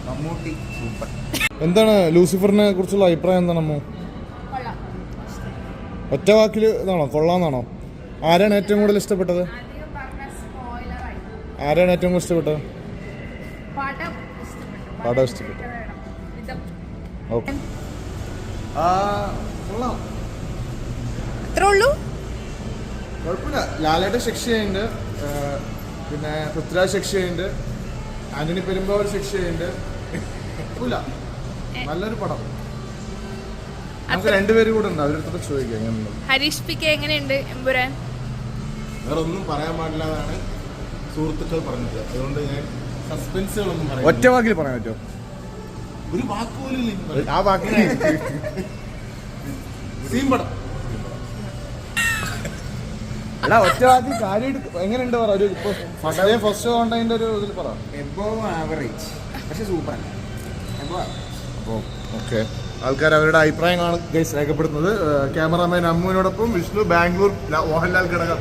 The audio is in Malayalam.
മമ്മൂട്ടി സൂപ്പർ. എന്താണ് ലൂസിഫറിനെ കുറിച്ചുള്ള അഭിപ്രായം എന്താണ് അമ്മ? ഒറ്റ വാക്കിൽ ഇതാണോ, കൊള്ളാന്നാണോ? ആരാണ് ഏറ്റവും കൂടുതൽ ഇഷ്ടപ്പെട്ടത്? ആരാണ് ഏറ്റവും കൂടുതൽ ഇഷ്ടപ്പെട്ടത്? പടം ഇഷ്ടപ്പെട്ടു. ഓക്കെ, കൊള്ളാം, അത്രേ ഉള്ളൂ. കുഴപ്പമില്ല. ലാലേട്ടൻ ശിക്ഷയുണ്ട്, പിന്നെ പൃഥ്വിരാജ് ശിക്ഷയുണ്ട്, ആന്റണി പെരുമ്പാവൂർ ശിക്ഷയുണ്ട്. കുഴപ്പമില്ല, നല്ലൊരു പടം. നമുക്ക് രണ്ടുപേരും കൂടെ ഉണ്ട്, അവരുടെ ചോദിക്കാം എങ്ങനെയുണ്ട്. ഹരീഷ് പി കെ എങ്ങനെയുണ്ട് എമ്പുരാൻ? വേറെ ഒന്നും പറയാൻ പാടില്ലാതാണ് സുഹൃത്തുക്കൾ പറഞ്ഞത്. അതുകൊണ്ട് ഞാൻ സസ്പെൻസുകളൊന്നും പറയാം. ഒറ്റ വാക്കിൽ പറയാൻ പറ്റുമോ? ഒരു വാക്ക് പോലും ഇല്ല. ആ വാക്കിൽ സീൻ പടം. അല്ല, ഒറ്റ വാക്കിൽ കാര്യം എങ്ങനെയുണ്ട് പറ. ഒരു ഫസ്റ്റ് കോണ്ടതിന്റെ ഒരു ഇതിൽ പറ. എബോവ് ആവറേജ്, പക്ഷെ സൂപ്പർ. അപ്പോൾ ഓക്കെ, ആൾക്കാർ അവരുടെ അഭിപ്രായങ്ങളാണ് ഗൈസ് രേഖപ്പെടുത്തുന്നത്. ക്യാമറാമാൻ അമ്മുവിനോടൊപ്പം വിഷ്ണു, ബാംഗ്ലൂർ, മോഹൻലാൽ ഘടകം.